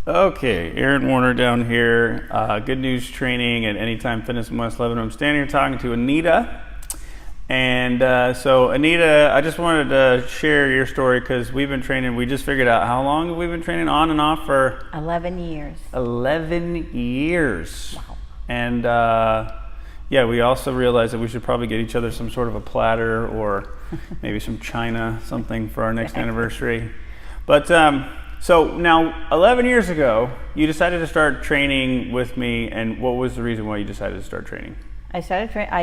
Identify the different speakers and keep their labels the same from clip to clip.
Speaker 1: Okay, Aaron Warner down here, Good News Training at Anytime Fitness in West Lebanon. I'm standing here talking to Anita. And so Anita, I just wanted to share your story because we've been training, we just figured out how long have we been training on and off for?
Speaker 2: 11 years.
Speaker 1: 11 years.
Speaker 2: Wow.
Speaker 1: And yeah, we also realized that we should probably get each other some sort of a platter or maybe some china, something for our next anniversary. But so now 11 years ago, you decided to start training with me, and what was the reason why you decided to start training?
Speaker 2: I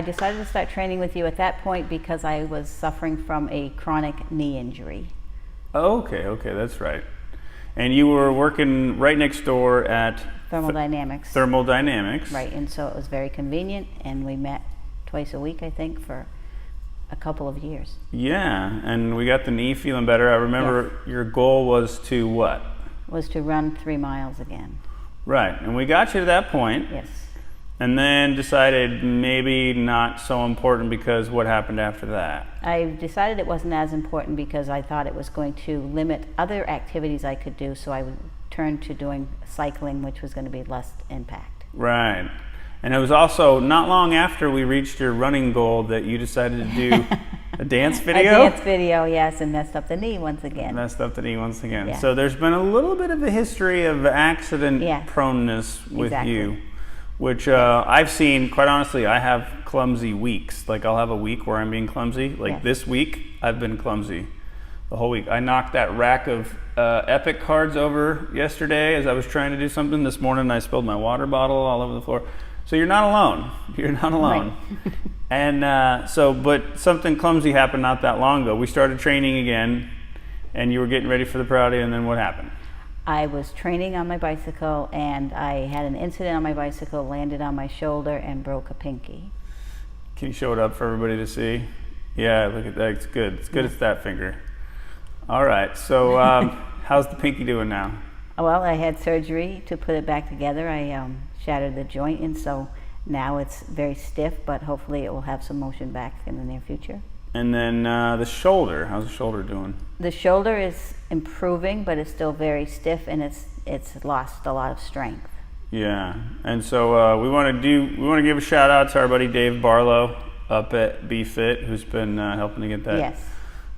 Speaker 2: decided to start training with you at that point because I was suffering from a chronic knee injury.
Speaker 1: Okay, that's right. And you were working right next door at
Speaker 2: Thermodynamics.
Speaker 1: Thermodynamics.
Speaker 2: Right, and so it was very convenient, and we met twice a week, I think, for a couple of years.
Speaker 1: Yeah, and we got the knee feeling better. I remember your goal was to what?
Speaker 2: Was to run 3 miles again.
Speaker 1: Right, and we got you to that point.
Speaker 2: Yes.
Speaker 1: And then decided maybe not so important because what happened after that?
Speaker 2: I decided it wasn't as important because I thought it was going to limit other activities I could do, so I would turn to doing cycling, which was going to be less impact.
Speaker 1: Right. And it was also not long after we reached your running goal that you decided to do a dance video?
Speaker 2: A dance video, yes, and messed up the knee once again.
Speaker 1: Yeah. So there's been a little bit of a history of accident proneness with you, which I've seen, quite honestly, I have clumsy weeks. Like I'll have a week where I'm being clumsy. Like this week, I've been clumsy the whole week. I knocked that rack of Epic cards over yesterday as I was trying to do something. This morning I spilled my water bottle all over the floor. So you're not alone. You're not alone. Right. And but something clumsy happened not that long ago. We started training again, and you were getting ready for the Parade, and then what happened?
Speaker 2: I was training on my bicycle, and I had an incident on my bicycle, landed on my shoulder, and broke a pinky.
Speaker 1: Can you show it up for everybody to see? Yeah, look at that. It's good. It's good. It's that finger. All right. So how's the pinky doing now?
Speaker 2: Well, I had surgery to put it back together. I shattered the joint, and so now it's very stiff, but hopefully it will have some motion back in the near future.
Speaker 1: And then the shoulder, how's the shoulder doing? The
Speaker 2: shoulder is improving, but it's still very stiff, and it's lost a lot of strength.
Speaker 1: Yeah, and so we want to give a shout out to our buddy Dave Barlow up at BFit, who's been helping to get that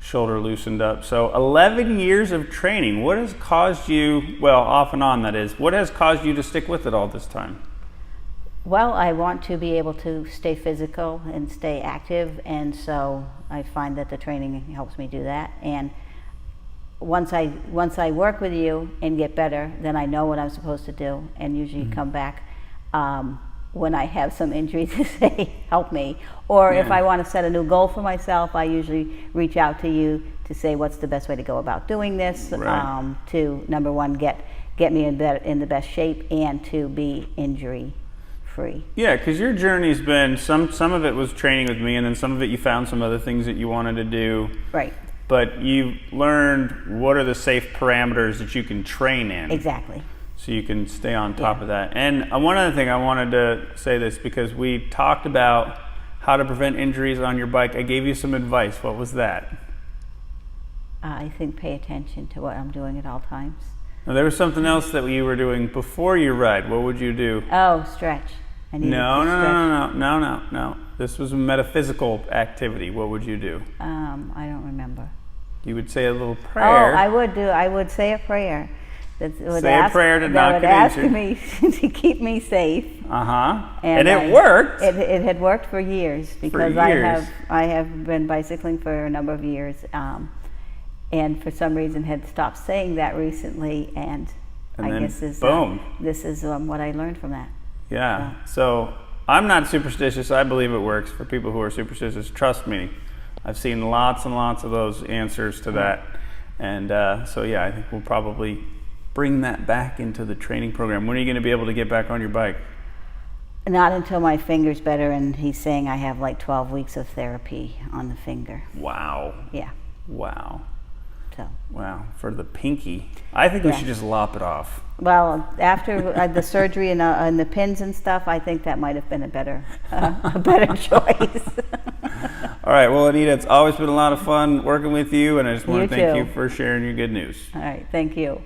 Speaker 1: shoulder loosened up. So 11 years of training. What has caused you, well, off and on that is, what has caused you to stick with it all this time?
Speaker 2: Well, I want to be able to stay physical and stay active, and so I find that the training helps me do that. And once I work with you and get better, then I know what I'm supposed to do, and usually come back when I have some injury to say, help me. Or if I want to set a new goal for myself, I usually reach out to you to say what's the best way to go about doing this, to, number one, get me in the best shape, and to be injury free. Yeah,
Speaker 1: because your journey's been, some of it was training with me, and then some of it you found some other things that you wanted to do.
Speaker 2: Right.
Speaker 1: But you learned what are the safe parameters that you can train in.
Speaker 2: Exactly.
Speaker 1: So you can stay on top of that. And one other thing I wanted to say this, because we talked about how to prevent injuries on your bike. I gave you some advice. What was that?
Speaker 2: I think pay attention to what I'm doing at all times.
Speaker 1: Now, there was something else that you were doing before you ride. What would you do?
Speaker 2: Oh, stretch.
Speaker 1: No. This was a metaphysical activity. What would you do?
Speaker 2: I don't remember.
Speaker 1: You would say a little prayer.
Speaker 2: Oh, I would say a prayer.
Speaker 1: Say a prayer to not get injured.
Speaker 2: That would ask me to keep me safe.
Speaker 1: And it worked.
Speaker 2: It had worked for years, because I have been bicycling for a number of years, and for some reason had stopped saying that recently, and I guess this is what I learned from that.
Speaker 1: Yeah. So I'm not superstitious. I believe it works. For people who are superstitious, trust me, I've seen lots and lots of those answers to that. And so yeah, I think we'll probably bring that back into the training program. When are you going to be able to get back on your bike?
Speaker 2: Not until my finger's better, and he's saying I have like 12 weeks of therapy on the finger.
Speaker 1: Wow.
Speaker 2: Yeah.
Speaker 1: Wow.
Speaker 2: So.
Speaker 1: Wow. For the pinky. I think we should just lop it off.
Speaker 2: Well, after the surgery and the pins and stuff, I think that might have been a better choice.
Speaker 1: All right. Well, Anita, it's always been a lot of fun working with you, and I just want to thank you for sharing your good news.
Speaker 2: All right. Thank you.